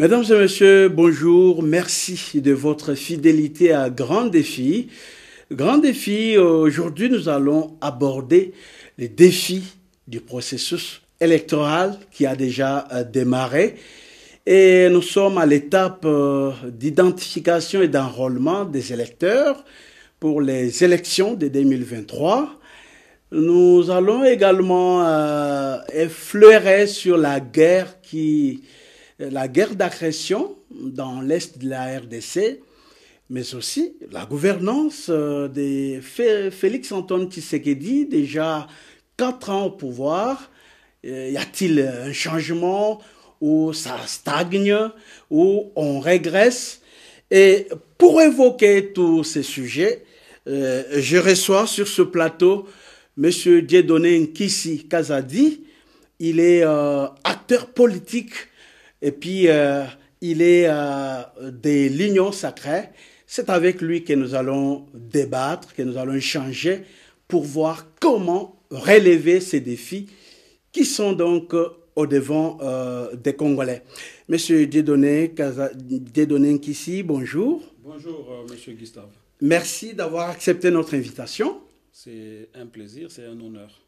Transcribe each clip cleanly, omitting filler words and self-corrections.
Mesdames et messieurs, bonjour. Merci de votre fidélité à Grand Défi. Grand Défi, aujourd'hui, nous allons aborder les défis du processus électoral qui a déjà démarré. Et nous sommes à l'étape d'identification et d'enrôlement des électeurs pour les élections de 2023. Nous allons également effleurer sur la guerre d'agression dans l'est de la RDC, mais aussi la gouvernance de Félix-Antoine Tshisekedi, déjà 4 ans au pouvoir. Y a-t-il un changement où ça stagne, où on régresse? Et pour évoquer tous ces sujets, je reçois sur ce plateau M. Dieudonné Nkissi Kazadi. Il est acteur politique et puis il est de l'Union sacrée. C'est avec lui que nous allons débattre, que nous allons échanger pour voir comment relever ces défis qui sont donc au devant des Congolais. Monsieur Dieudonné Nkissi, bonjour. Bonjour, Monsieur Gustave. Merci d'avoir accepté notre invitation. C'est un plaisir, c'est un honneur.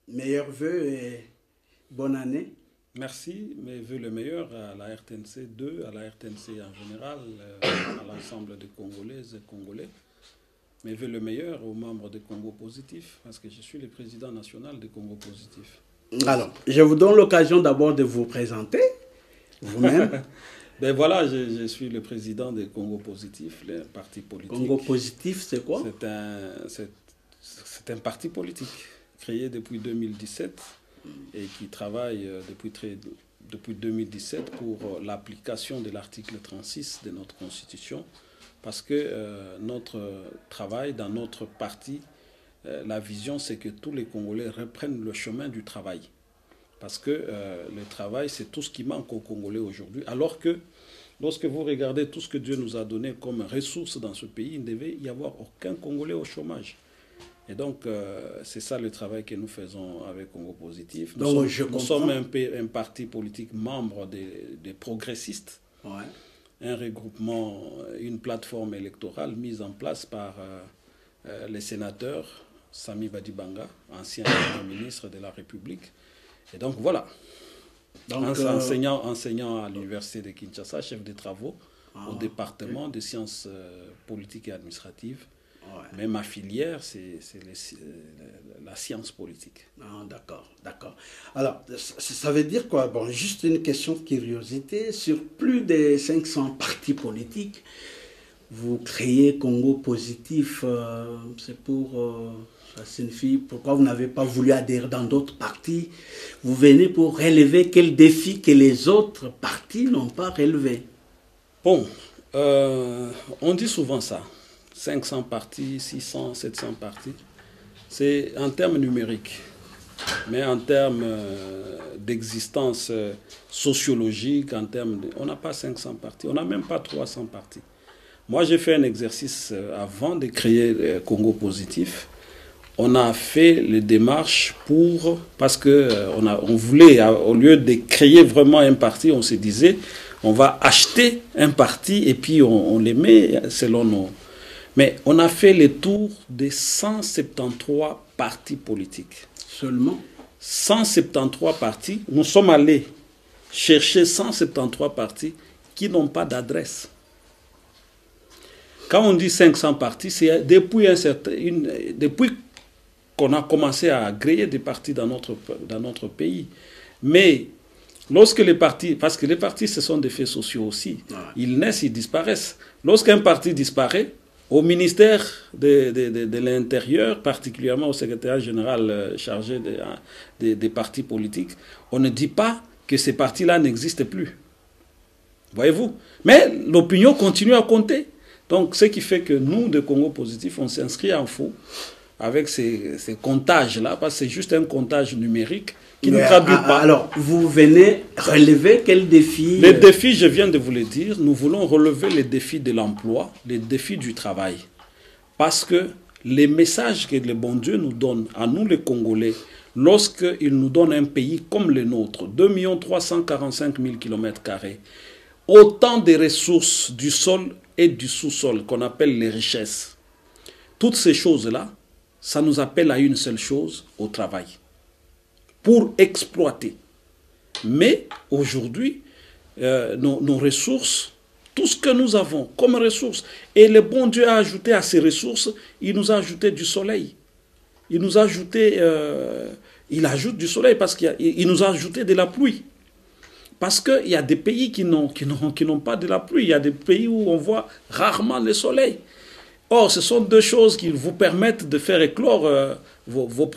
Meilleurs vœux et bonne année. Merci, mes vœux le meilleur à la RTNC 2, à la RTNC en général, à l'ensemble des Congolaises et Congolais. Mes vœux le meilleur aux membres des Congo Positifs, parce que je suis le président national des Congo Positifs. Alors, je vous donne l'occasion d'abord de vous présenter, vous-même. Ben voilà, je suis le président des Congo Positifs, le parti politique. Congo Positif, c'est quoi? C'est un parti politique créé depuis 2017 et qui travaille depuis 2017 pour l'application de l'article 36 de notre Constitution, parce que notre travail dans notre parti, la vision, c'est que tous les Congolais reprennent le chemin du travail. Parce que le travail, c'est tout ce qui manque aux Congolais aujourd'hui. Alors que lorsque vous regardez tout ce que Dieu nous a donné comme ressources dans ce pays, il ne devait y avoir aucun Congolais au chômage. Et donc, c'est ça le travail que nous faisons avec Congo Positif. Nous sommes un parti politique membre des progressistes. Ouais. Un regroupement, une plateforme électorale mise en place par les sénateurs Sami Badibanga, ancien ministre de la République. Et donc voilà, donc, enseignant à l'université de Kinshasa, chef de travaux au département des sciences politiques et administratives. Ouais. Mais ma filière, c'est la science politique. Ah, d'accord. Alors, ça veut dire quoi? Bon, juste une question de curiosité. Sur plus de 500 partis politiques, vous créez Congo Positif. C'est pour... ça signifie pourquoi vous n'avez pas voulu adhérer dans d'autres partis? Vous venez pour relever quel défi que les autres partis n'ont pas relevé? Bon, on dit souvent ça. 500 partis, 600, 700 partis. C'est en termes numériques. Mais en termes d'existence sociologique, on n'a pas 500 partis, on n'a même pas 300 partis. Moi, j'ai fait un exercice avant de créer Congo Positif. On a fait les démarches parce qu'on voulait, au lieu de créer vraiment un parti, on se disait, on va acheter un parti et puis on les met selon nos... Mais on a fait le tour des 173 partis politiques. Seulement 173 partis. Nous sommes allés chercher 173 partis qui n'ont pas d'adresse. Quand on dit 500 partis, c'est depuis qu'on a commencé à agréer des partis dans notre pays. Mais lorsque les partis, parce que les partis, ce sont des faits sociaux aussi, ils naissent, ils disparaissent. Lorsqu'un parti disparaît, au ministère de l'Intérieur, particulièrement au secrétaire général chargé des partis politiques, on ne dit pas que ces partis-là n'existent plus. Voyez-vous? Mais l'opinion continue à compter. Donc, ce qui fait que nous, de Congo Positif, on s'inscrit en faux avec ces comptages-là, parce que c'est juste un comptage numérique qui ne traduit pas. Alors, vous venez relever quel défi? Les défis, je viens de vous le dire, nous voulons relever les défis de l'emploi, les défis du travail. Parce que les messages que le bon Dieu nous donne, à nous les Congolais, lorsqu'il nous donne un pays comme le nôtre, 2 345 000 km², autant de ressources du sol et du sous-sol qu'on appelle les richesses. Toutes ces choses-là, ça nous appelle à une seule chose, au travail, pour exploiter. Mais aujourd'hui, nos ressources, tout ce que nous avons comme ressources, et le bon Dieu a ajouté à ces ressources, il nous a ajouté du soleil. Il nous a ajouté, il ajoute du soleil parce qu'il nous a ajouté de la pluie. Parce qu'il y a des pays qui n'ont pas de la pluie. Il y a des pays où on voit rarement le soleil. Or, ce sont deux choses qui vous permettent de faire éclore vos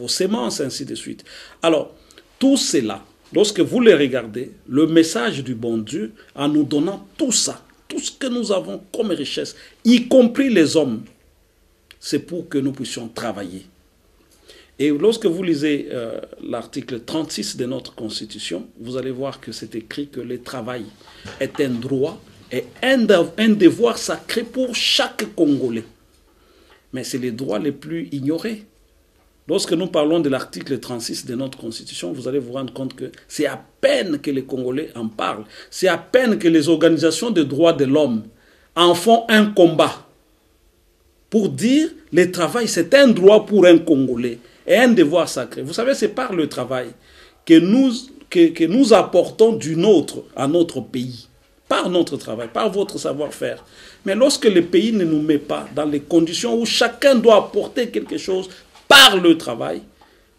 semences, ainsi de suite. Alors, tout cela, lorsque vous les regardez, le message du bon Dieu, en nous donnant tout ça, tout ce que nous avons comme richesse, y compris les hommes, c'est pour que nous puissions travailler. Et lorsque vous lisez l'article 36 de notre Constitution, vous allez voir que c'est écrit que le travail est un droit et un devoir sacré pour chaque Congolais. Mais c'est les droits les plus ignorés. Lorsque nous parlons de l'article 36 de notre Constitution, vous allez vous rendre compte que c'est à peine que les Congolais en parlent. C'est à peine que les organisations des droits de l'homme en font un combat pour dire que le travail, c'est un droit pour un Congolais et un devoir sacré. Vous savez, c'est par le travail que nous apportons du nôtre à notre pays. Par notre travail, par votre savoir-faire. Mais lorsque le pays ne nous met pas dans les conditions où chacun doit apporter quelque chose par le travail,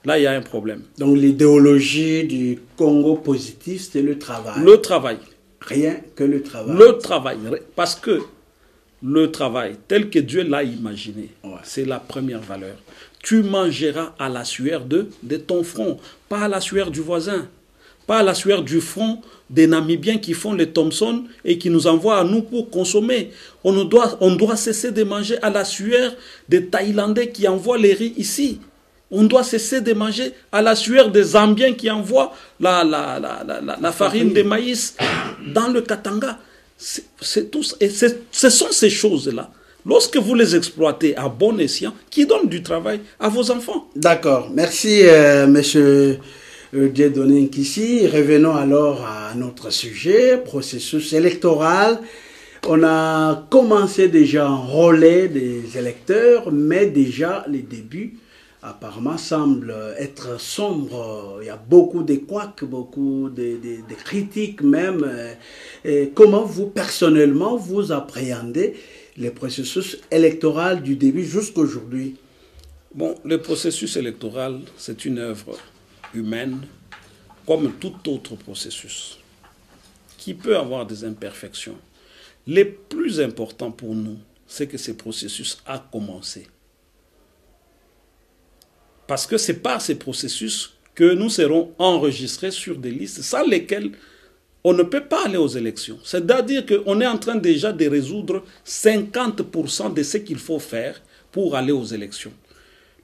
là, il y a un problème. Donc, l'idéologie du Congo positif, c'est le travail. Le travail. Rien que le travail. Le travail. Parce que le travail, tel que Dieu l'a imaginé, c'est la première valeur. Tu mangeras à la sueur de ton front, pas à la sueur du voisin, pas à la sueur du front des Namibiens qui font les Thompson et qui nous envoient à nous pour consommer. On doit cesser de manger à la sueur des Thaïlandais qui envoient les riz ici. On doit cesser de manger à la sueur des Zambiens qui envoient la farine de maïs dans le Katanga. Ce sont ces choses-là, lorsque vous les exploitez à bon escient, qui donnent du travail à vos enfants. D'accord. Merci, monsieur Dieudonné Nkissi. Revenons alors à notre sujet, processus électoral. On a commencé déjà à enrôler des électeurs, mais déjà les débuts apparemment semblent être sombres. Il y a beaucoup de couacs, beaucoup de critiques même. Et comment vous, personnellement, vous appréhendez le processus électoral du début jusqu'aujourd'hui? Bon, le processus électoral, c'est une œuvre humaine, comme tout autre processus, qui peut avoir des imperfections. Le plus important pour nous, c'est que ce processus a commencé. Parce que c'est par ces processus que nous serons enregistrés sur des listes sans lesquelles on ne peut pas aller aux élections. C'est-à-dire qu'on est en train déjà de résoudre 50% de ce qu'il faut faire pour aller aux élections.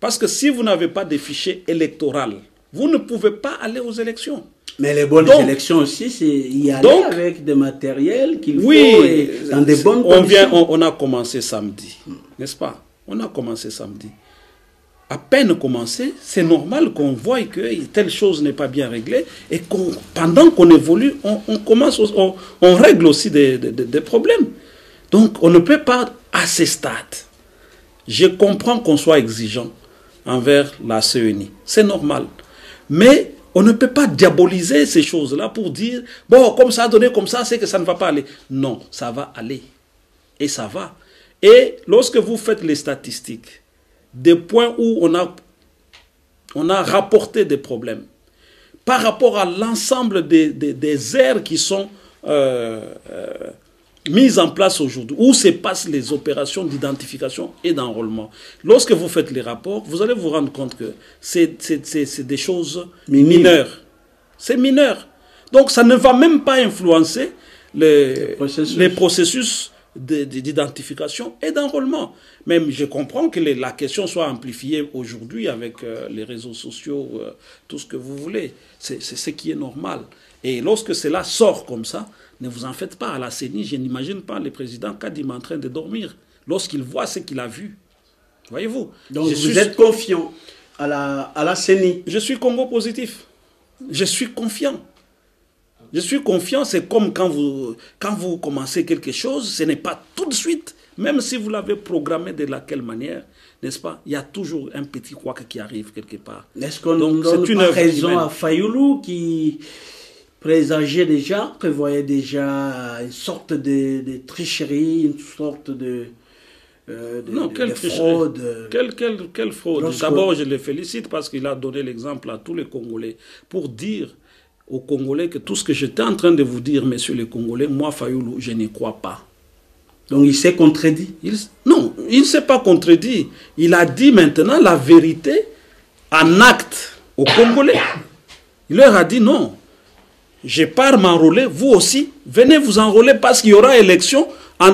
Parce que si vous n'avez pas de fichier électoral, vous ne pouvez pas aller aux élections. Mais les bonnes élections aussi, c'est y aller avec des matériels qu'il faut et dans des bonnes conditions. On a commencé samedi, n'est-ce pas? On a commencé samedi. À peine commencé, c'est normal qu'on voie que telle chose n'est pas bien réglée et pendant qu'on évolue, on règle aussi des problèmes. Donc, on ne peut pas, à ce stade, je comprends qu'on soit exigeant envers la CENI. C'est normal. Mais on ne peut pas diaboliser ces choses-là pour dire, bon, comme ça a donné comme ça, c'est que ça ne va pas aller. Non, ça va aller. Et ça va. Et lorsque vous faites les statistiques, des points où on a rapporté des problèmes, par rapport à l'ensemble des aires qui sont mises en place aujourd'hui, où se passent les opérations d'identification et d'enrôlement. Lorsque vous faites les rapports, vous allez vous rendre compte que c'est des choses mineures. C'est mineur. Donc ça ne va même pas influencer les processus d'identification et d'enrôlement. Même je comprends que la question soit amplifiée aujourd'hui avec les réseaux sociaux, tout ce que vous voulez. C'est ce qui est normal. Et lorsque cela sort comme ça, ne vous en faites pas. À la CENI, je n'imagine pas le président Kadim en train de dormir lorsqu'il voit ce qu'il a vu. Voyez-vous. Donc vous êtes confiant à la CENI? Je suis Congo positif. Je suis confiant. Je suis confiant, c'est comme quand vous commencez quelque chose, ce n'est pas tout de suite, même si vous l'avez programmé de laquelle manière, n'est-ce pas? Il y a toujours un petit couac qui arrive quelque part. Est-ce qu'on donne pas raison à Fayoulou qui présageait déjà, prévoyait déjà une sorte de tricherie, une sorte de non, quelle fraude. Quelle fraude? D'abord, je le félicite parce qu'il a donné l'exemple à tous les Congolais pour dire aux Congolais que tout ce que j'étais en train de vous dire, messieurs les Congolais, moi, Fayoulou, je n'y crois pas. Donc il s'est contredit? Non, il ne s'est pas contredit. Il a dit maintenant la vérité en acte aux Congolais. Il leur a dit non, je pars m'enrôler, vous aussi, venez vous enrôler parce qu'il y aura élection.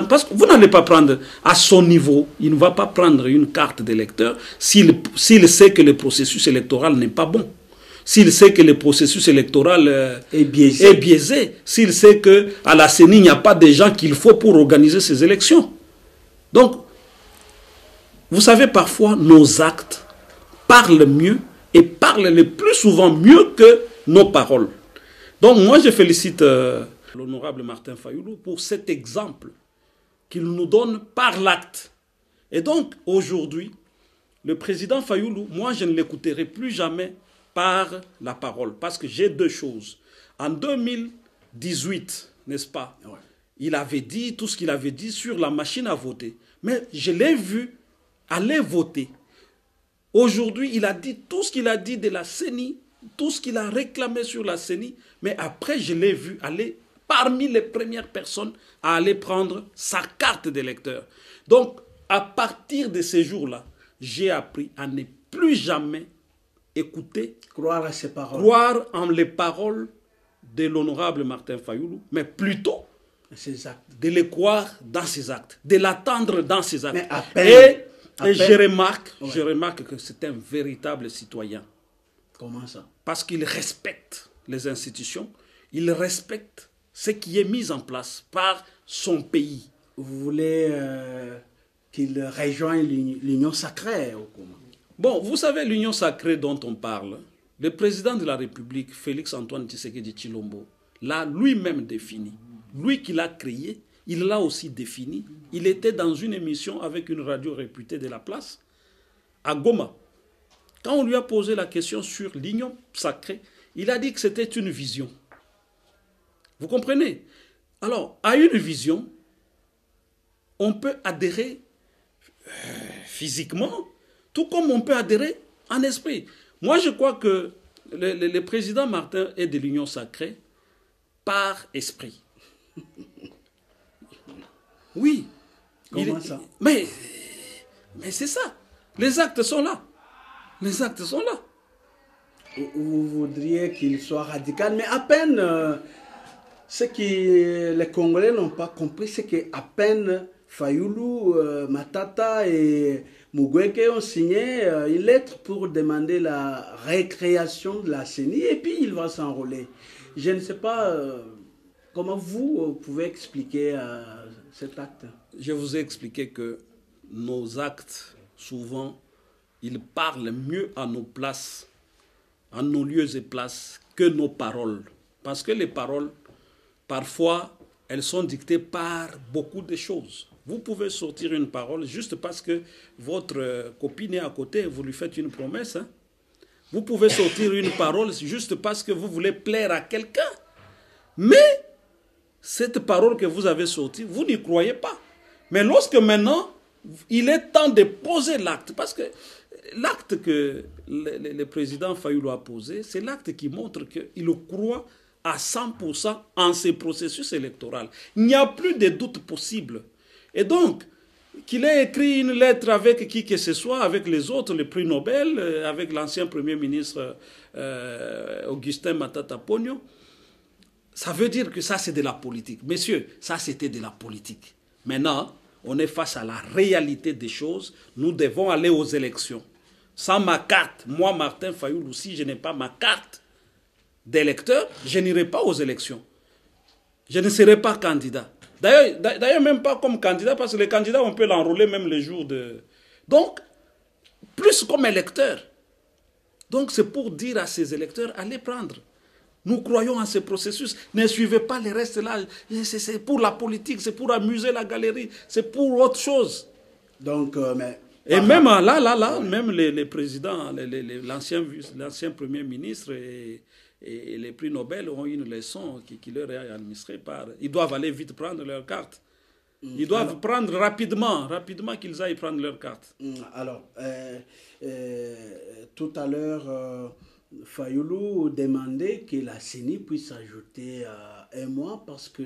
Parce que vous n'allez pas prendre à son niveau, il ne va pas prendre une carte d'électeur s'il sait que le processus électoral n'est pas bon. S'il sait que le processus électoral est biaisé, s'il sait qu'à la CENI, il n'y a pas de gens qu'il faut pour organiser ces élections. Donc, vous savez, parfois, nos actes parlent mieux et parlent le plus souvent mieux que nos paroles. Donc, moi, je félicite l'honorable Martin Fayoulou pour cet exemple qu'il nous donne par l'acte. Et donc, aujourd'hui, le président Fayoulou, moi, je ne l'écouterai plus jamais par la parole. Parce que j'ai deux choses. En 2018, n'est-ce pas, ouais, il avait dit tout ce qu'il avait dit sur la machine à voter. Mais je l'ai vu aller voter. Aujourd'hui, il a dit tout ce qu'il a dit de la CENI, tout ce qu'il a réclamé sur la CENI. Mais après, je l'ai vu aller parmi les premières personnes à aller prendre sa carte d'électeur. Donc, à partir de ces jours-là, j'ai appris à ne plus jamais écouter, croire à ses paroles, croire en les paroles de l'honorable Martin Fayoulou, mais plutôt ses actes, de les croire dans ses actes, de l'attendre dans ses actes. Mais à peine, et je remarque que c'est un véritable citoyen. Comment ça? Parce qu'il respecte les institutions, il respecte ce qui est mis en place par son pays. Vous voulez qu'il rejoigne l'Union sacrée ou comment? Bon, vous savez, l'Union sacrée dont on parle, le président de la République, Félix Antoine Tshisekedi Tshilombo, l'a lui-même défini. Lui qui l'a créé, il l'a aussi défini. Il était dans une émission avec une radio réputée de la place, à Goma. Quand on lui a posé la question sur l'Union sacrée, il a dit que c'était une vision. Vous comprenez? Alors, à une vision, on peut adhérer physiquement, tout comme on peut adhérer en esprit. Moi, je crois que le président Martin est de l'Union sacrée par esprit. Oui. Comment ça? Mais c'est ça. Les actes sont là. Les actes sont là. Vous voudriez qu'il soit radical, mais à peine... ce que les Congolais n'ont pas compris, c'est qu'à peine Fayoulou, Matata et Mugweke ont signé une lettre pour demander la récréation de la CENI et puis il va s'enrôler. Je ne sais pas comment vous pouvez expliquer cet acte. Je vous ai expliqué que nos actes, souvent, ils parlent mieux à nos places, à nos lieux et places, que nos paroles. Parce que les paroles, parfois, elles sont dictées par beaucoup de choses. Vous pouvez sortir une parole juste parce que votre copine est à côté et vous lui faites une promesse. Hein? Vous pouvez sortir une parole juste parce que vous voulez plaire à quelqu'un. Mais cette parole que vous avez sortie, vous n'y croyez pas. Mais lorsque maintenant, il est temps de poser l'acte, parce que l'acte que le président Fayoulou a posé, c'est l'acte qui montre qu'il croit à 100% en ce processus électoral. Il n'y a plus de doute possible. Et donc, qu'il ait écrit une lettre avec qui que ce soit, avec les autres, le prix Nobel, avec l'ancien Premier ministre Augustin Matata Ponyo, ça veut dire que ça, c'est de la politique. Messieurs, ça, c'était de la politique. Maintenant, on est face à la réalité des choses. Nous devons aller aux élections. Sans ma carte, moi, Martin Fayoulou, si je n'ai pas ma carte d'électeur, je n'irai pas aux élections. Je ne serai pas candidat. D'ailleurs, même pas comme candidat, parce que les candidats, on peut l'enrôler même les jours de... Donc, plus comme électeur. Donc, c'est pour dire à ces électeurs, allez prendre Nous croyons en ce processus. Ne suivez pas les restes là. C'est pour la politique, c'est pour amuser la galerie, c'est pour autre chose. Donc, et même là, même les présidents, l'ancien Premier ministre et les prix Nobel ont une leçon qui leur est administrée par... Ils doivent aller vite prendre leur carte. Ils doivent prendre rapidement qu'ils aillent prendre leur carte. Alors, tout à l'heure, Fayoulou demandait que la CENI puisse ajouter un mois parce que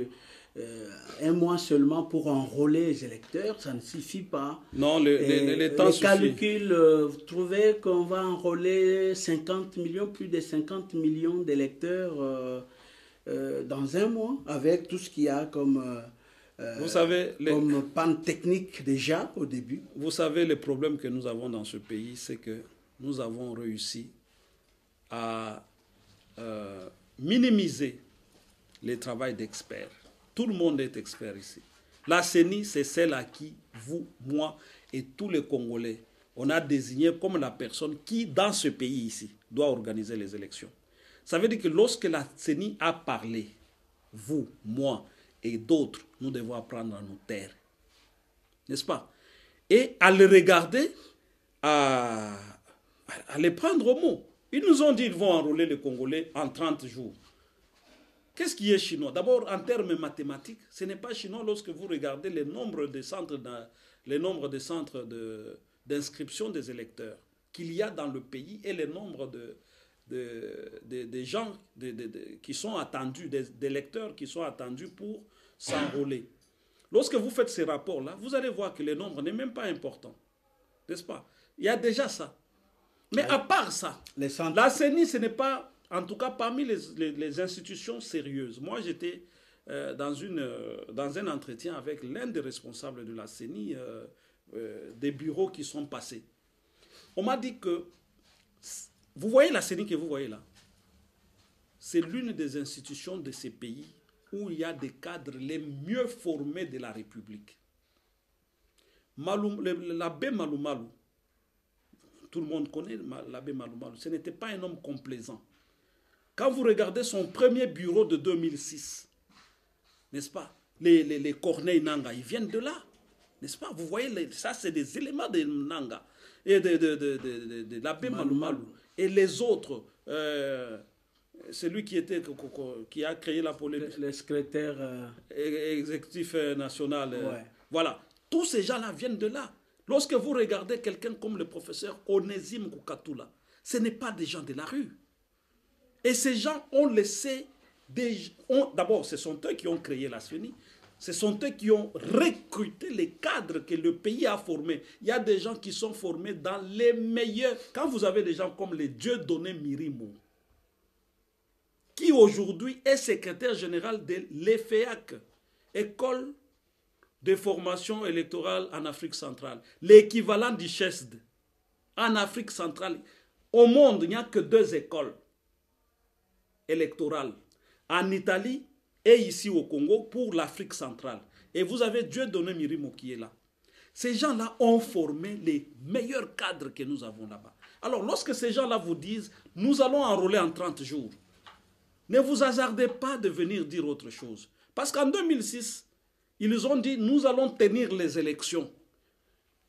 un mois seulement pour enrôler les électeurs, ça ne suffit pas. Non, les temps suffisent. Les calculs trouvaient qu'on va enrôler 50 millions, plus de 50 millions d'électeurs dans un mois, avec tout ce qu'il y a comme... vous savez, comme panne technique déjà au début. Vous savez, le problème que nous avons dans ce pays, c'est que nous avons réussi à minimiser le travail d'experts. Tout le monde est expert ici. La CENI, c'est celle à qui vous, moi et tous les Congolais, on a désigné comme la personne qui, dans ce pays ici, doit organiser les élections. Ça veut dire que lorsque la CENI a parlé, vous, moi et d'autres, nous devons apprendre à nous taire. N'est-ce pas? Et à les regarder, à les prendre au mot. Ils nous ont dit qu'ils vont enrôler les Congolais en 30 jours. Qu'est-ce qui est chinois? D'abord, en termes mathématiques, ce n'est pas chinois lorsque vous regardez le nombre de centres d'inscription des électeurs qu'il y a dans le pays et le nombre de gens qui sont attendus, d'électeurs qui sont attendus pour s'enrôler. Lorsque vous faites ces rapports-là, vous allez voir que le nombre n'est même pas important. N'est-ce pas? Il y a déjà ça. Mais à part ça, la CENI, ce n'est pas, en tout cas parmi les institutions sérieuses. Moi, j'étais dans un entretien avec l'un des responsables de la CENI, des bureaux qui sont passés. On m'a dit que, vous voyez la CENI que vous voyez là, c'est l'une des institutions de ces pays où il y a des cadres les mieux formés de la République. L'abbé Malou Malou, tout le monde connaît l'abbé Malou Malou, ce n'était pas un homme complaisant. Quand vous regardez son premier bureau de 2006, n'est-ce pas, les Corneille Nanga, ils viennent de là, n'est-ce pas? Vous voyez, ça c'est des éléments de Nanga, et de l'abbé Malou Malou. Et les autres, celui qui a créé la politique, le secrétaire exécutif national, ouais. Voilà, tous ces gens-là viennent de là. Lorsque vous regardez quelqu'un comme le professeur Onésime Koukatoula, ce n'est pas des gens de la rue. Et ces gens ont laissé d'abord, ce sont eux qui ont créé la CENI. Ce sont eux qui ont recruté les cadres que le pays a formés. Il y a des gens qui sont formés dans les meilleurs. Quand vous avez des gens comme les Dieudonné Mirimo, qui aujourd'hui est secrétaire général de l'EFEAC, École de formation électorale en Afrique centrale, l'équivalent du CHESD en Afrique centrale. Au monde, il n'y a que 2 écoles électorales, en Italie et ici au Congo pour l'Afrique centrale. Et vous avez Dieudonné Mirimo qui est là. Ces gens-là ont formé les meilleurs cadres que nous avons là-bas. Alors, lorsque ces gens-là vous disent, nous allons enrôler en 30 jours, ne vous hasardez pas de venir dire autre chose. Parce qu'en 2006, ils ont dit, nous allons tenir les élections.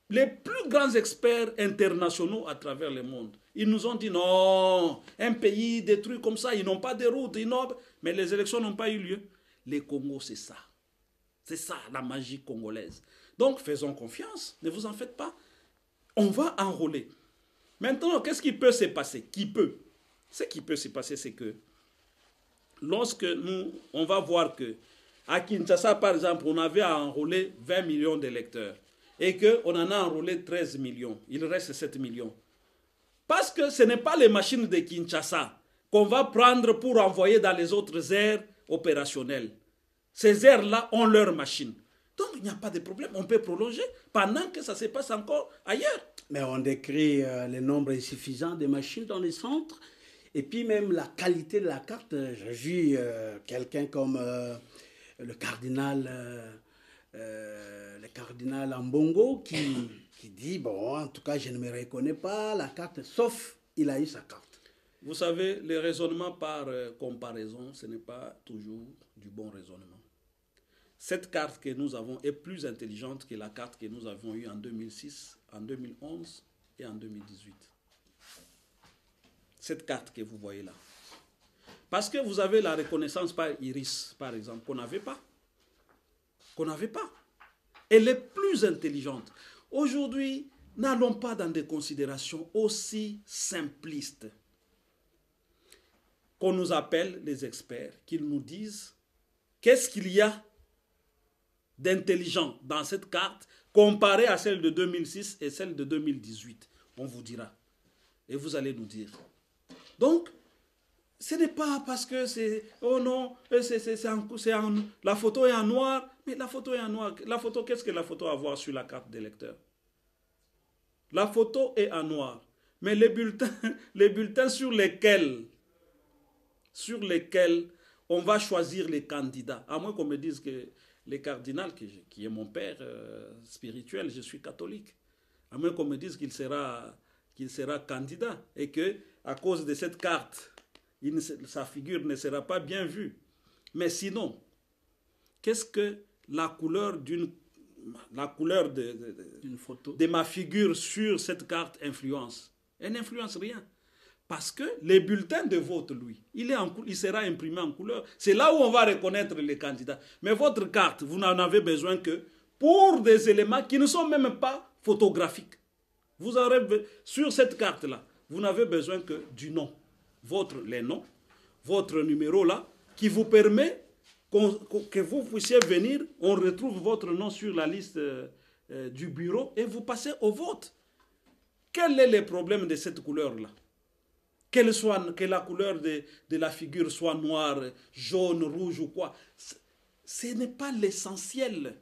Les plus grands experts internationaux à travers le monde, ils nous ont dit, non, un pays détruit comme ça, ils n'ont pas de route, mais les élections n'ont pas eu lieu. Les Congos, c'est ça. C'est ça, la magie congolaise. Donc, faisons confiance, ne vous en faites pas. On va enrôler. Maintenant, qu'est-ce qui peut se passer? Ce qui peut se passer, c'est que lorsque on va voir que à Kinshasa, par exemple, on avait à enrôler 20 millions d'électeurs et qu'on en a enrôlé 13 millions. Il reste 7 millions. Parce que ce n'est pas les machines de Kinshasa qu'on va prendre pour envoyer dans les autres aires opérationnelles. Ces aires-là ont leurs machines. Donc, il n'y a pas de problème. On peut prolonger pendant que ça se passe encore ailleurs. Mais on décrit le nombre insuffisant de machines dans les centres. Et puis même la qualité de la carte. J'ai vu quelqu'un comme le cardinal Ambongo qui dit, bon, en tout cas, je ne me reconnais pas la carte, sauf il a eu sa carte. Vous savez, le raisonnement par comparaison, ce n'est pas toujours du bon raisonnement. Cette carte que nous avons est plus intelligente que la carte que nous avons eue en 2006, en 2011 et en 2018. Cette carte que vous voyez là. Parce que vous avez la reconnaissance par iris, par exemple, qu'on n'avait pas. Qu'on n'avait pas. Elle est plus intelligente. Aujourd'hui, n'allons pas dans des considérations aussi simplistes. Qu'on nous appelle les experts, qu'ils nous disent qu'est-ce qu'il y a d'intelligent dans cette carte comparée à celle de 2006 et celle de 2018. On vous dira. Et vous allez nous dire. Donc, ce n'est pas parce que c'est... Oh non, la photo est en noir. Mais la photo est en noir. La photo, qu'est-ce que la photo a à voir sur la carte d'électeur? La photo est en noir. Mais les bulletins sur lesquels on va choisir les candidats. À moins qu'on me dise que les cardinals, qui est mon père spirituel, je suis catholique. À moins qu'on me dise qu'il sera candidat et que à cause de cette carte, sa figure ne sera pas bien vue. Mais sinon, qu'est-ce que la couleur de ma figure sur cette carte influence? Elle n'influence rien. Parce que les bulletins de vote, lui, il sera imprimé en couleur. C'est là où on va reconnaître les candidats. Mais votre carte, vous n'en avez besoin que pour des éléments qui ne sont même pas photographiques. Vous aurez, sur cette carte-là, vous n'avez besoin que du nom. Les noms, votre numéro là, qui vous permet que vous puissiez venir, on retrouve votre nom sur la liste du bureau et vous passez au vote. Quel est le problème de cette couleur-là? Que la couleur de la figure soit noire, jaune, rouge ou quoi. Ce n'est pas l'essentiel.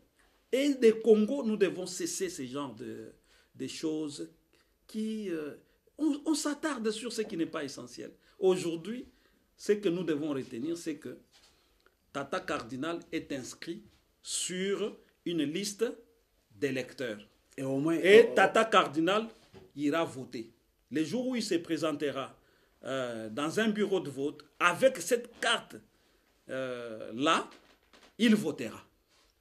Et des Congo, nous devons cesser ce genre de choses qui... on s'attarde sur ce qui n'est pas essentiel. Aujourd'hui, ce que nous devons retenir, c'est que Tata Cardinal est inscrit sur une liste d'électeurs. Et Tata Cardinal ira voter. Le jour où il se présentera dans un bureau de vote, avec cette carte-là, il votera.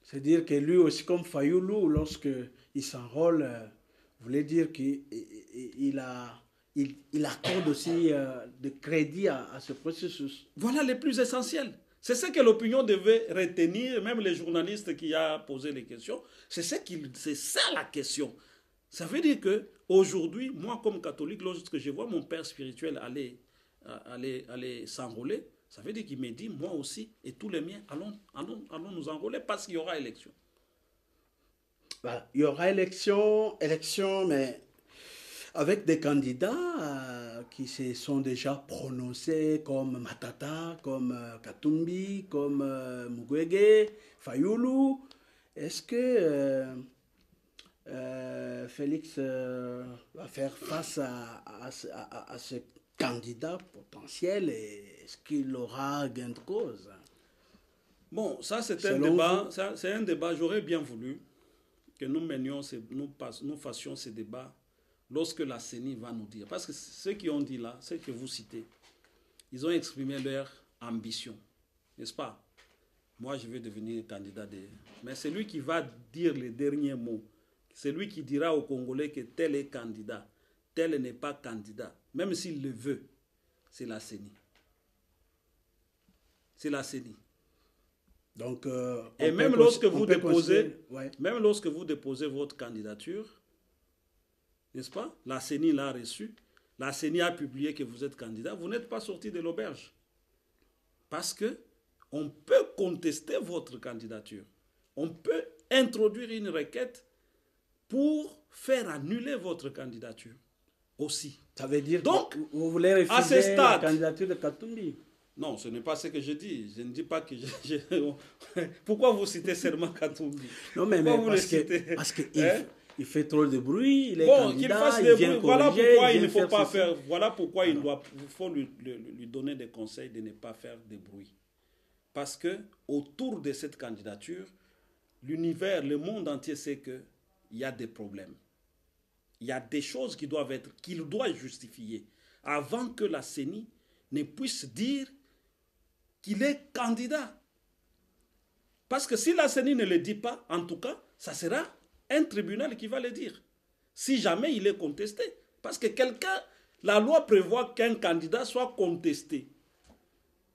C'est-à-dire que lui aussi, comme Fayoulou, lorsqu'il s'enrôle, voulait dire qu'il accorde aussi de crédit à ce processus. Voilà le plus essentiel. C'est ce que l'opinion devait retenir, même les journalistes qui ont posé les questions. C'est ça la question. Ça veut dire qu'aujourd'hui, moi comme catholique, lorsque je vois mon père spirituel aller s'enrôler, ça veut dire qu'il me dit, moi aussi et tous les miens, allons nous enrôler parce qu'il y aura élection. Voilà, il y aura élection, mais avec des candidats qui se sont déjà prononcés comme Matata, comme Katumbi, comme Mukwege, Fayoulou. Est-ce que Félix va faire face à ce candidat potentiel et est-ce qu'il aura gain de cause? Bon, ça c'est un débat. C'est un débat. J'aurais bien voulu que nous fassions ces débats lorsque la CENI va nous dire. Parce que ceux qui ont dit là, ceux que vous citez, ils ont exprimé leur ambition, n'est-ce pas? Moi, je vais devenir candidat. Mais c'est lui qui va dire les derniers mots. C'est lui qui dira aux Congolais que tel est candidat, tel n'est pas candidat. Même s'il le veut, c'est la CENI. C'est la CENI. Donc, et même lorsque vous déposez votre candidature, n'est-ce pas? La CENI l'a reçu. La CENI a publié que vous êtes candidat. Vous n'êtes pas sorti de l'auberge. Parce que on peut contester votre candidature. On peut introduire une requête pour faire annuler votre candidature aussi. Ça veut dire donc, que vous voulez refuser la candidature de Katumbi? Non, ce n'est pas ce que je dis. Je ne dis pas que Pourquoi vous citez seulement Katumbi? Non, mais parce qu'il il fait trop de bruit, il est candidat, qu'il fasse des bruits. Voilà pourquoi il ne faut pas faire... Voilà pourquoi il faut lui donner des conseils de ne pas faire de bruit. Parce que autour de cette candidature, l'univers, le monde entier sait qu'il y a des problèmes. Il y a des choses qu'il doit justifier. avant que la CENI ne puisse dire qu'il est candidat. Parce que si la CENI ne le dit pas, en tout cas, ça sera un tribunal qui va le dire. Si jamais il est contesté. Parce que la loi prévoit qu'un candidat soit contesté.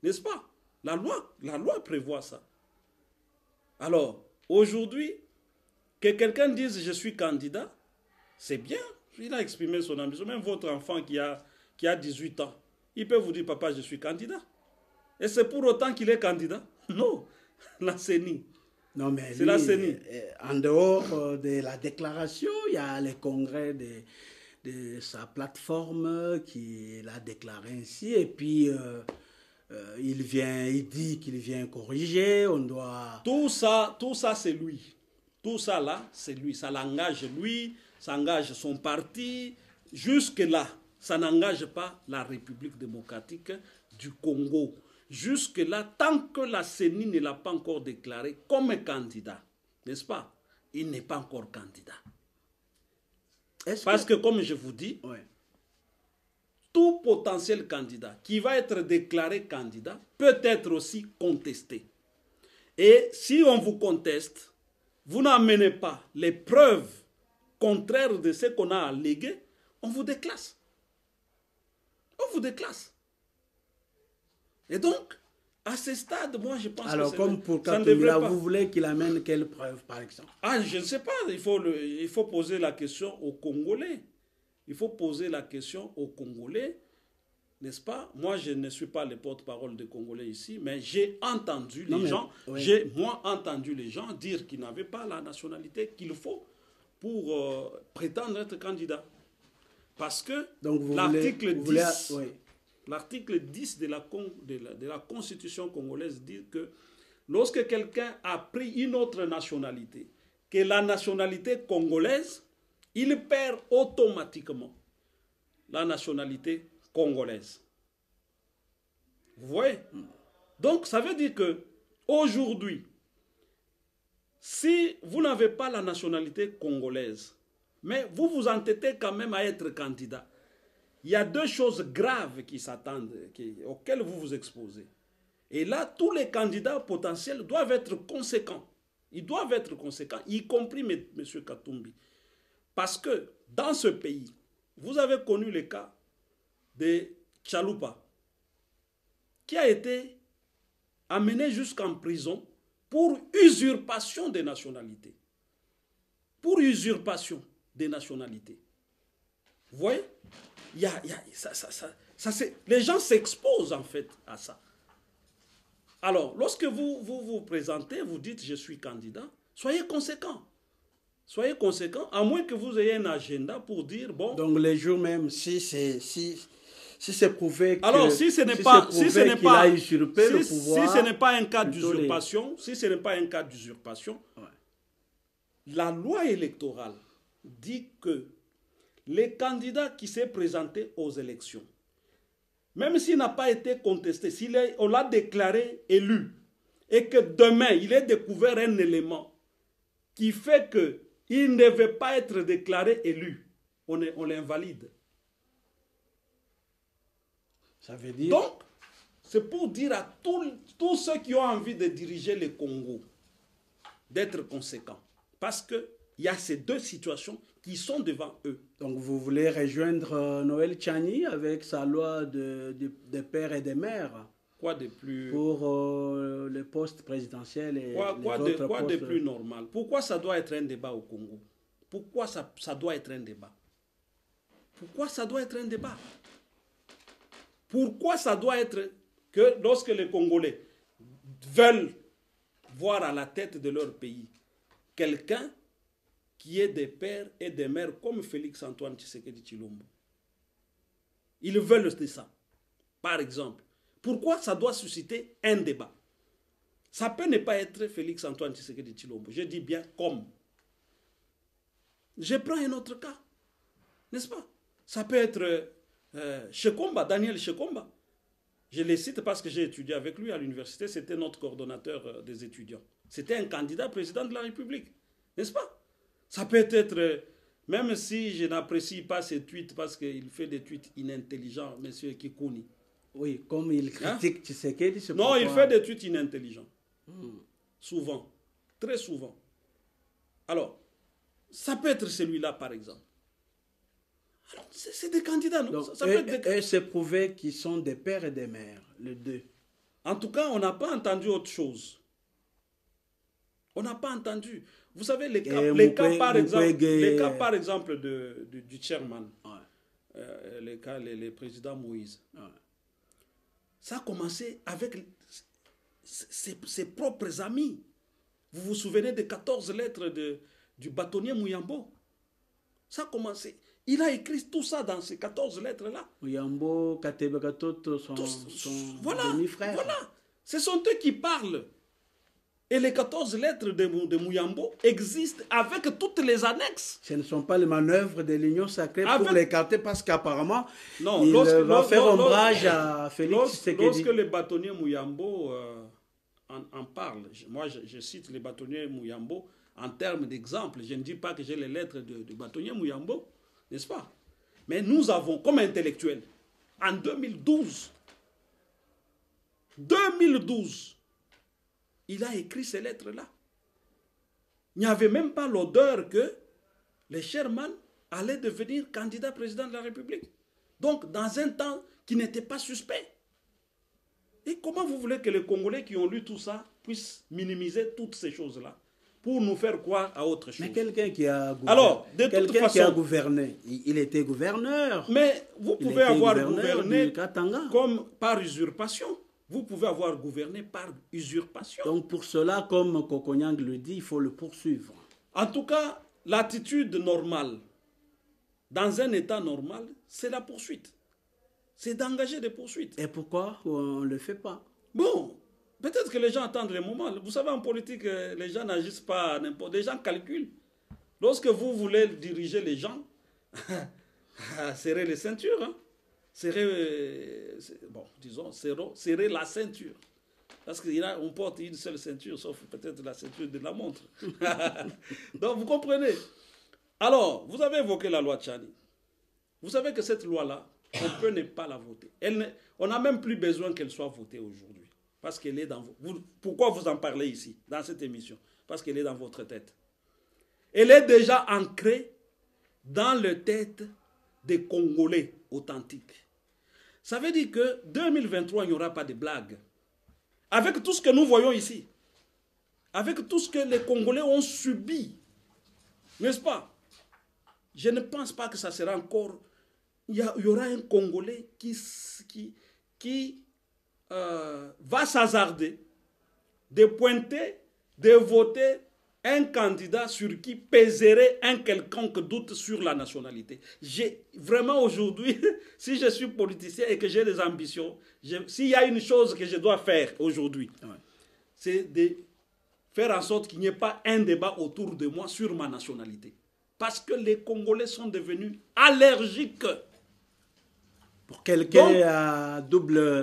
N'est-ce pas? La loi prévoit ça. Alors, aujourd'hui, que quelqu'un dise je suis candidat, c'est bien. Il a exprimé son ambition. Même votre enfant qui a 18 ans, il peut vous dire papa, je suis candidat. Et c'est pour autant qu'il est candidat? Non. La CENI. Non, mais c'est la CENI. En dehors de la déclaration, il y a les congrès de sa plateforme qui l'a déclaré ainsi. Et puis, il dit qu'il vient corriger. On doit... Tout ça, c'est lui. Tout ça là, c'est lui. Ça l'engage lui, ça engage son parti. Jusque-là, ça n'engage pas la République démocratique du Congo. Jusque-là, tant que la CENI ne l'a pas encore déclaré comme candidat, n'est-ce pas? Il n'est pas encore candidat. Parce que, comme je vous dis, ouais, tout potentiel candidat qui va être déclaré candidat peut être aussi contesté. Et si on vous conteste, vous n'amenez pas les preuves contraires de ce qu'on a allégué, on vous déclasse. On vous déclasse. Et donc, à ce stade, moi, je pense alors, que comme pour ça ne devrait Katumbi, pas. vous voulez qu'il amène quelle preuve, par exemple? Ah, je ne sais pas. Il faut poser la question aux Congolais. Il faut poser la question aux Congolais, n'est-ce pas? Moi, je ne suis pas le porte-parole des Congolais ici, mais j'ai entendu entendu les gens dire qu'ils n'avaient pas la nationalité qu'il faut pour prétendre être candidat. Parce que l'article 10... Oui. L'article 10 de la Constitution congolaise dit que lorsque quelqu'un a pris une autre nationalité, que la nationalité congolaise, il perd automatiquement la nationalité congolaise. Vous voyez? Donc, ça veut dire que aujourd'hui, si vous n'avez pas la nationalité congolaise, mais vous vous entêtez quand même à être candidat, il y a deux choses graves qui s'attendent, auxquelles vous vous exposez. Et là, tous les candidats potentiels doivent être conséquents. Ils doivent être conséquents, y compris M. Katumbi. Parce que dans ce pays, vous avez connu le cas de Tchaloupa, qui a été amené jusqu'en prison pour usurpation des nationalités. Pour usurpation des nationalités. Vous voyez? Les gens s'exposent en fait à ça. Alors, lorsque vous présentez, vous dites je suis candidat, soyez conséquent. Soyez conséquent, à moins que vous ayez un agenda pour dire bon. Donc les jours même, si c'est prouvé que alors si ce n'est a usurpé le pouvoir, si ce n'est pas un cas d'usurpation, ouais, la loi électorale dit que les candidats qui s'est présenté aux élections, même s'il n'a pas été contesté, on l'a déclaré élu, et que demain, il est découvert un élément qui fait qu'il ne veut pas être déclaré élu, on l'invalide. Ça veut dire... Donc, c'est pour dire à tous ceux qui ont envie de diriger le Congo d'être conséquents. Parce qu'il y a ces deux situations qui sont devant eux. Donc vous voulez rejoindre Noël Tchani avec sa loi de pères et des mères? Quoi de plus... Pour le poste présidentiel et quoi de plus normal? Pourquoi ça doit être un débat au Congo? Pourquoi ça doit être un débat? Pourquoi ça doit être un débat? Pourquoi ça doit être que lorsque les Congolais veulent voir à la tête de leur pays quelqu'un qui est des pères et des mères comme Félix-Antoine Tshisekedi Tshilombo. Ils veulent de ça. Par exemple. Pourquoi ça doit susciter un débat? Ça peut ne pas être Félix-Antoine Tshisekedi Tshilombo. Je dis bien comme. Je prends un autre cas. N'est-ce pas? Ça peut être Shekomba, Daniel Shekomba. Je le cite parce que j'ai étudié avec lui à l'université. C'était notre coordonnateur des étudiants. C'était un candidat président de la République. N'est-ce pas? Ça peut être Même si je n'apprécie pas ses tweets parce qu'il fait des tweets inintelligents, monsieur Kikouni. Oui, comme il critique Tshisekedi, c'est Non, pourquoi... il fait des tweets inintelligents. Souvent. Très souvent. Alors, ça peut être celui-là, par exemple. Alors, c'est des candidats, non? Donc, Ça peut être des... et c'est prouvé qu'ils sont des pères et des mères, les deux. En tout cas, on n'a pas entendu autre chose. On n'a pas entendu. Vous savez, les cas, par exemple, du chairman, les présidents Moïse, ça a commencé avec ses propres amis. Vous vous souvenez des 14 lettres du bâtonnier Mouyambo? Ça a commencé. Il a écrit tout ça dans ces 14 lettres-là. Mouyambo, Katebe Katoto, son demi-frère. Voilà. Ce sont eux qui parlent. Et les 14 lettres de Mouyambo existent avec toutes les annexes. Ce ne sont pas les manœuvres de l'Union sacrée pour l'écarter parce qu'apparemment, il va faire ombrage à Félix Tshisekedi. Lorsque les bâtonniers Mouyambo en parlent, moi je cite les bâtonniers Mouyambo en termes d'exemple. Je ne dis pas que j'ai les lettres du bâtonnier Mouyambo, n'est-ce pas? Mais nous avons, comme intellectuels, en 2012, il a écrit ces lettres-là. Il n'y avait même pas l'odeur que les Sherman allaient devenir candidat président de la République. Donc, dans un temps qui n'était pas suspect. Et comment vous voulez que les Congolais qui ont lu tout ça puissent minimiser toutes ces choses-là pour nous faire croire à autre chose? Mais quelqu'un qui a gouverné, alors, de toute façon, qui a gouverné, il était gouverneur. Mais vous pouvez avoir gouverné Katanga, comme par usurpation. Vous pouvez avoir gouverné par usurpation. Donc pour cela, comme Kokonyang le dit, il faut le poursuivre. En tout cas, l'attitude normale, dans un état normal, c'est la poursuite. C'est d'engager des poursuites. Et pourquoi on ne le fait pas? Bon, peut-être que les gens attendent le moment. Vous savez, en politique, les gens n'agissent pas n'importe. Les gens calculent. Lorsque vous voulez diriger les gens, serrez les ceintures, hein. Serrer la ceinture. Parce qu'on porte une seule ceinture, sauf peut-être la ceinture de la montre. Donc, vous comprenez. Alors, vous avez évoqué la loi Tchani. Vous savez que cette loi-là, on peut ne pas la voter. On n'a même plus besoin qu'elle soit votée aujourd'hui. Parce qu'elle est dans vous. Pourquoi vous en parlez ici, dans cette émission? Parce qu'elle est dans votre tête. Elle est déjà ancrée dans les têtes des Congolais authentiques. Ça veut dire que 2023, il n'y aura pas de blague. Avec tout ce que nous voyons ici, avec tout ce que les Congolais ont subi, n'est-ce pas? Je ne pense pas que ça sera encore... Il y aura un Congolais qui va s'hasarder de pointer, de voter un candidat sur qui pèserait un quelconque doute sur la nationalité. Vraiment aujourd'hui, si je suis politicien et que j'ai des ambitions, s'il y a une chose que je dois faire aujourd'hui, c'est de faire en sorte qu'il n'y ait pas un débat autour de moi sur ma nationalité. Parce que les Congolais sont devenus allergiques. Pour quelqu'un à double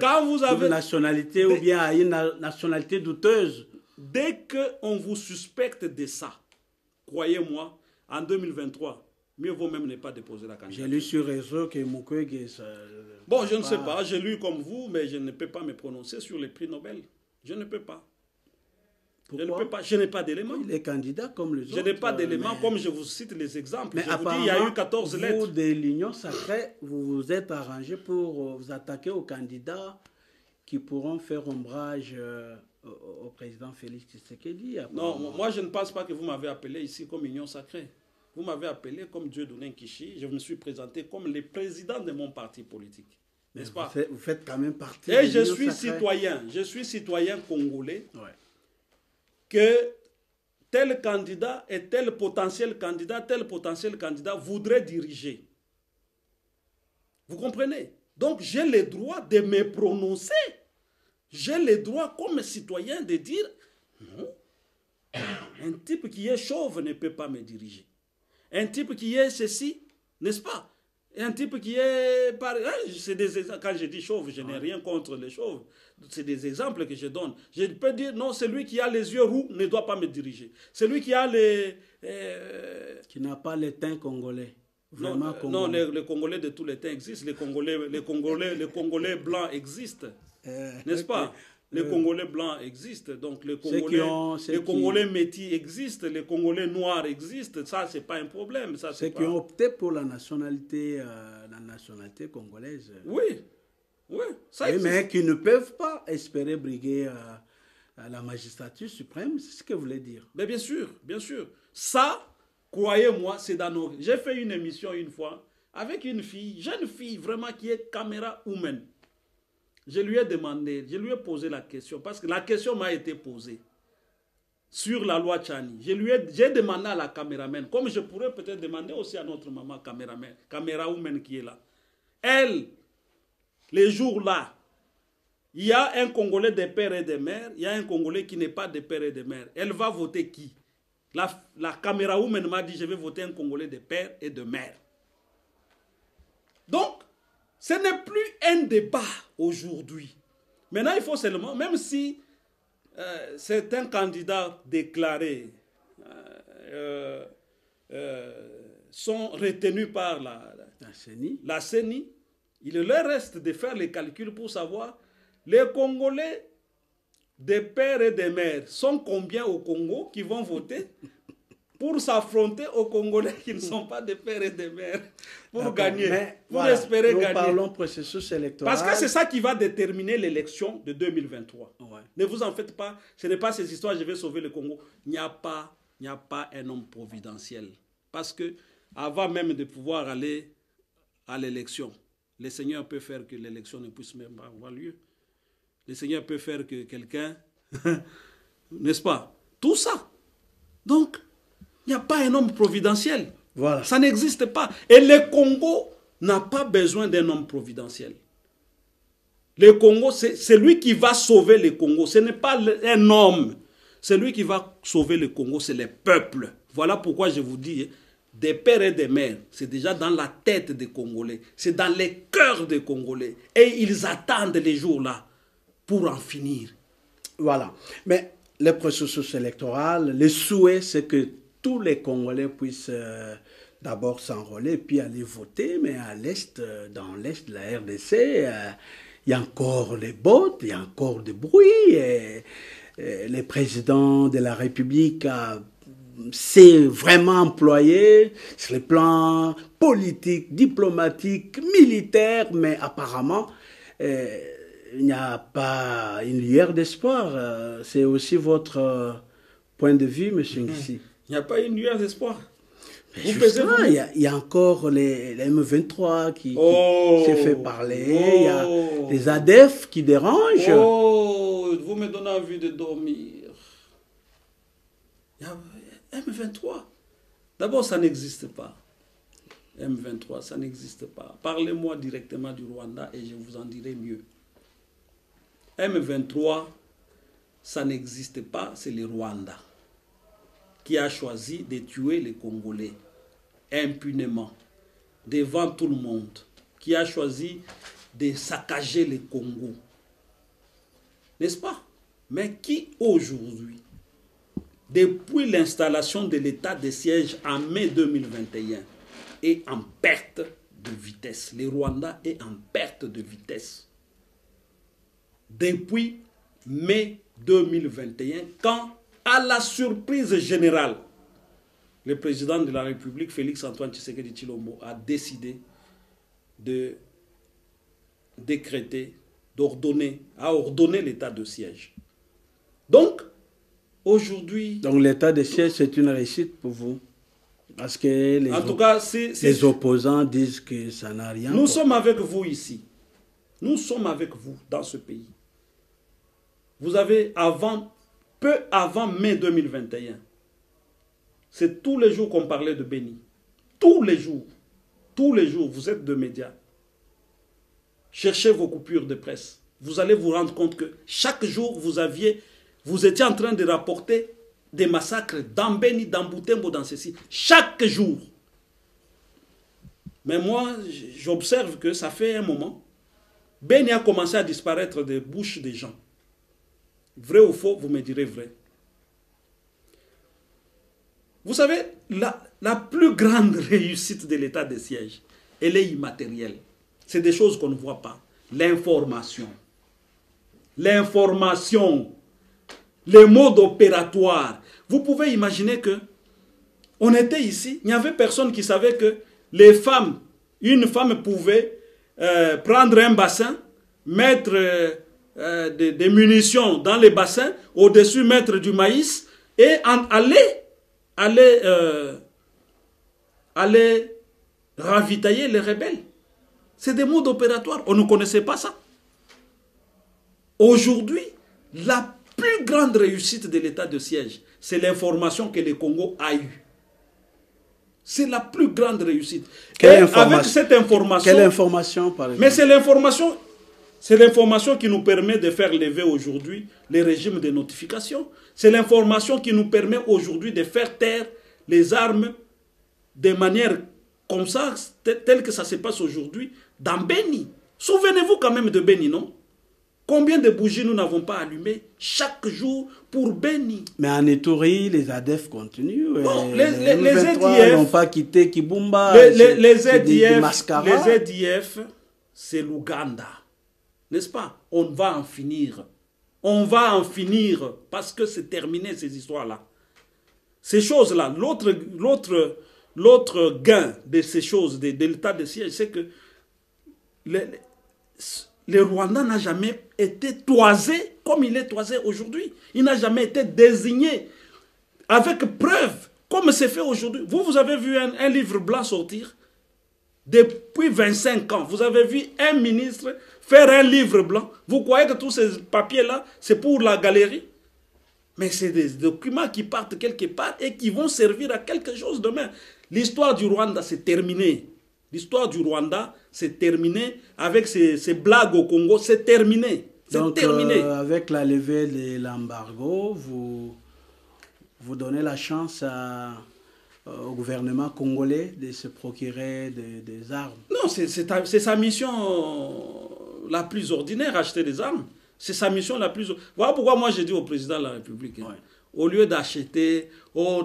nationalité ou bien à une nationalité douteuse. Dès qu'on vous suspecte de ça, croyez-moi, en 2023, mieux vaut même ne pas déposer la candidature. J'ai lu sur réseau que Mukwege... Bon, je ne sais pas, j'ai lu comme vous, mais je ne peux pas me prononcer sur les prix Nobel. Je ne peux pas. Pourquoi? Je ne peux pas, je n'ai pas d'éléments. Il est candidat comme les autres. Je n'ai pas d'éléments, comme je vous cite les exemples. Mais je vous dis, il y a eu 14 lettres. Vous, de l'Union sacrée, vous vous êtes arrangé pour vous attaquer aux candidats qui pourront faire ombrage au président Félix Tshisekedi. Non, moi je ne pense pas que vous m'avez appelé ici comme Union sacrée. Vous m'avez appelé comme Dieudonné Kishi. Je me suis présenté comme le président de mon parti politique. N'est-ce pas? Vous faites quand même partie de l'Union sacrée. Je suis citoyen congolais. Ouais. Que tel candidat et tel potentiel candidat voudrait diriger. Vous comprenez? Donc j'ai le droit de me prononcer. J'ai le droit comme citoyen de dire non, un type qui est chauve ne peut pas me diriger. Un type qui est ceci, n'est-ce pas? Un type qui est... Quand je dis chauve, je n'ai rien contre les chauves. C'est des exemples que je donne. Je peux dire, non, celui qui a les yeux roux ne doit pas me diriger. Celui qui a les... Qui n'a pas les teints congolais. Vraiment non, congolais. Non, les Congolais de tous les temps existent. Les Congolais blancs existent. N'est-ce pas? Les Congolais blancs existent, donc les Congolais métis existent, les Congolais noirs existent, ça c'est pas un problème. Ceux qui ont opté pour la nationalité congolaise. Oui, ça existe. Mais qui ne peuvent pas espérer briguer à la magistrature suprême, c'est ce que vous voulez dire. Mais bien sûr. Ça, croyez-moi, c'est dans nos... J'ai fait une émission une fois avec une fille, jeune fille vraiment qui est caméra woman. Je lui ai posé la question, parce que la question m'a été posée sur la loi Tchani. J'ai demandé à la caméraman, comme je pourrais peut-être demander aussi à notre maman camérawoman qui est là. Elle, les jours-là, il y a un Congolais de père et de mère, il y a un Congolais qui n'est pas de père et de mère. Elle va voter qui? La camérawoman m'a dit, je vais voter un Congolais de père et de mère. Donc, ce n'est plus un débat aujourd'hui. Maintenant, il faut seulement, même si c'est un candidat déclaré, sont retenus par la CENI, il leur reste de faire les calculs pour savoir les Congolais des pères et des mères sont combien au Congo qui vont voter pour s'affronter aux Congolais qui ne sont pas des pères et des mères pour gagner, pour espérer gagner. Nous parlons processus électoral. Parce que c'est ça qui va déterminer l'élection de 2023. Ouais. Ne vous en faites pas, ce n'est pas ces histoires, je vais sauver le Congo. Il n'y a pas un homme providentiel. Parce que avant même de pouvoir aller à l'élection, le Seigneur peut faire que l'élection ne puisse même pas avoir lieu. Le Seigneur peut faire que quelqu'un, n'est-ce pas? Tout ça. Donc, il n'y a pas un homme providentiel. Voilà. Ça n'existe pas. Et le Congo n'a pas besoin d'un homme providentiel. Le Congo, c'est lui qui va sauver le Congo. Ce n'est pas un homme. Celui qui va sauver le Congo, c'est le peuple. Voilà pourquoi je vous dis, des pères et des mères, c'est déjà dans la tête des Congolais. C'est dans les cœurs des Congolais. Et ils attendent les jours-là pour en finir. Voilà. Mais le processus électoral, le souhait, c'est que tous les Congolais puissent d'abord s'enrôler puis aller voter, mais à l'est, dans l'est de la RDC, il y a encore les bottes, il y a encore du bruit. Et le président de la République s'est vraiment employé sur le plan politique, diplomatique, militaire, mais apparemment, il n'y a pas une lueur d'espoir. C'est aussi votre point de vue, M. Ngissi. Il n'y a pas une lueur d'espoir. Il y a encore les M23 qui s'est fait parler. Il y a les ADF qui dérangent. Vous me donnez envie de dormir. Il y a M23. D'abord, ça n'existe pas. M23, ça n'existe pas. Parlez-moi directement du Rwanda et je vous en dirai mieux. M23, ça n'existe pas, c'est le Rwanda qui a choisi de tuer les Congolais impunément, devant tout le monde, qui a choisi de saccager le Congo. N'est-ce pas? Mais qui aujourd'hui, depuis l'installation de l'état de siège en mai 2021, est en perte de vitesse. Le Rwanda est en perte de vitesse. Depuis mai 2021, quand, à la surprise générale, le président de la République, Félix-Antoine Tshisekedi Tshilombo, a décidé de décréter, a ordonné l'état de siège. Donc, aujourd'hui... Donc l'état de siège, c'est une réussite pour vous? Parce que les opposants disent que ça n'a rien. Nous sommes avec vous ici. Nous sommes avec vous dans ce pays. Vous avez peu avant mai 2021, c'est tous les jours qu'on parlait de Béni. Tous les jours, vous êtes de médias. Cherchez vos coupures de presse. Vous allez vous rendre compte que chaque jour, vous étiez en train de rapporter des massacres dans Béni, dans Butembo, dans ceci. Chaque jour. Mais moi, j'observe que ça fait un moment, Beni a commencé à disparaître des bouches des gens. Vrai ou faux, vous me direz vrai. Vous savez, la plus grande réussite de l'état de siège, elle est immatérielle. C'est des choses qu'on ne voit pas. L'information. L'information. Les modes opératoires. Vous pouvez imaginer que on était ici, il n'y avait personne qui savait que les femmes, une femme pouvait prendre un bassin, mettre des munitions dans les bassins, au-dessus mettre du maïs et aller ravitailler les rebelles. C'est des modes opératoires. On ne connaissait pas ça. Aujourd'hui, la plus grande réussite de l'état de siège, c'est l'information que le Congo a eue. C'est la plus grande réussite. Avec cette information... Quelle information, par exemple? Mais c'est l'information qui nous permet de faire lever aujourd'hui les régimes de notification. C'est l'information qui nous permet aujourd'hui de faire taire les armes de manière comme ça, telle que ça se passe aujourd'hui dans Beni. Souvenez-vous quand même de Beni, non? Combien de bougies nous n'avons pas allumées chaque jour pour Beni? Mais en Ituri, les ADF continuent. Bon, les ZDF n'ont pas quitté Kibumba. Les ZDF, c'est l'Ouganda. N'est-ce pas? On va en finir. On va en finir parce que c'est terminé ces histoires-là. Ces choses-là, l'autre gain de ces choses, de l'état de siège, c'est que le Rwanda n'a jamais été toisé comme il est toisé aujourd'hui. Il n'a jamais été désigné avec preuve, comme c'est fait aujourd'hui. Vous avez vu un livre blanc sortir depuis 25 ans. Vous avez vu un ministre faire un livre blanc. Vous croyez que tous ces papiers-là, c'est pour la galerie? Mais c'est des documents qui partent quelque part et qui vont servir à quelque chose demain. L'histoire du Rwanda, c'est terminé. L'histoire du Rwanda, c'est terminé. Avec ces blagues au Congo, c'est terminé. C'est terminé. Avec la levée de l'embargo, vous donnez la chance au gouvernement congolais de se procurer des armes. Non, c'est sa mission la plus ordinaire, acheter des armes. C'est sa mission la plus... Voilà pourquoi moi j'ai dit au président de la République, hein, au lieu d'acheter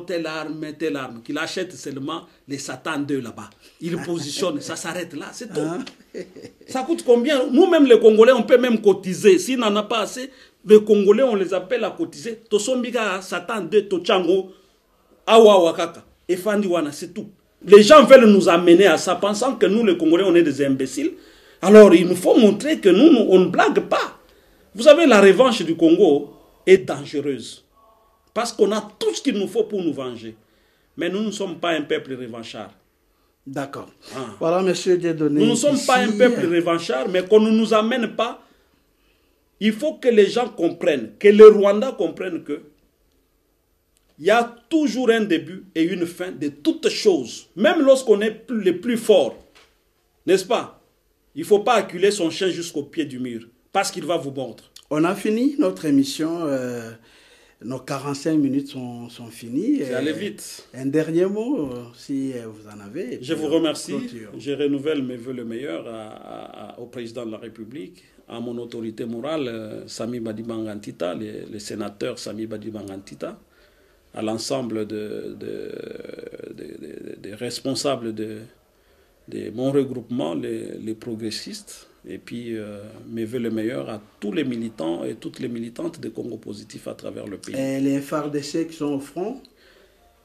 telle arme, qu'il achète seulement les Satan 2 là-bas. Il positionne, ça s'arrête là, c'est tout. Ça coûte combien? Nous-mêmes les Congolais, on peut même cotiser. S'il n'en a pas assez, les Congolais, on les appelle à cotiser. Tosombiga, Satan 2, Tochango, Awa Wakaka, et Fandiwana, c'est tout. Les gens veulent nous amener à ça, pensant que nous les Congolais, on est des imbéciles. Alors il nous faut montrer que nous, on ne blague pas. Vous savez, la revanche du Congo est dangereuse. Parce qu'on a tout ce qu'il nous faut pour nous venger. Mais nous ne sommes pas un peuple revanchard. D'accord. Voilà, monsieur Dieudonné. Nous ne sommes pas un peuple revanchard, mais qu'on ne nous amène pas. Il faut que les gens comprennent, que le Rwanda comprenne que il y a toujours un début et une fin de toutes choses. Même lorsqu'on est les plus forts. N'est-ce pas? Il ne faut pas acculer son chien jusqu'au pied du mur. Parce qu'il va vous mordre. On a fini notre émission. Nos 45 minutes sont finies. C'est allé vite. Un dernier mot, si vous en avez. Je vous remercie. Je renouvelle mes vœux le meilleur au président de la République, à mon autorité morale, Sami Badibanga-Ntita, le sénateur Sami Badibanga-Ntita, à l'ensemble des responsables de mon regroupement, les progressistes. Et puis, mes vœux le meilleur à tous les militants et toutes les militantes de Congo Positif à travers le pays. Et les FARDC qui sont au front?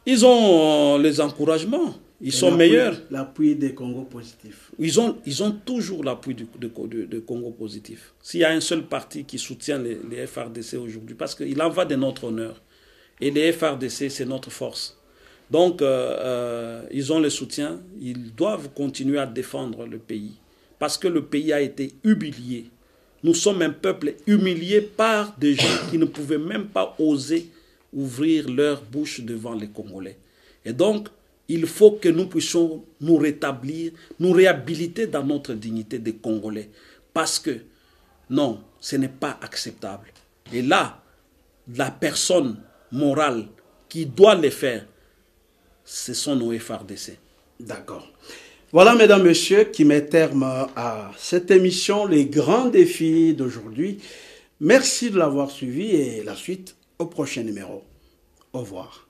Ils ont les encouragements. Ils sont meilleurs. L'appui des Congo Positif. Ils ont toujours l'appui de Congo Positif. S'il y a un seul parti qui soutient les FARDC aujourd'hui, parce qu'il en va de notre honneur. Et les FARDC, c'est notre force. Donc, ils ont le soutien. Ils doivent continuer à défendre le pays. Parce que le pays a été humilié. Nous sommes un peuple humilié par des gens qui ne pouvaient même pas oser ouvrir leur bouche devant les Congolais. Et donc, il faut que nous puissions nous rétablir, nous réhabiliter dans notre dignité de Congolais. Parce que, non, ce n'est pas acceptable. Et là, la personne morale qui doit le faire, ce sont nos FARDC. D'accord. Voilà, mesdames, messieurs, qui met terme à cette émission, les grands défis d'aujourd'hui. Merci de l'avoir suivi et la suite au prochain numéro. Au revoir.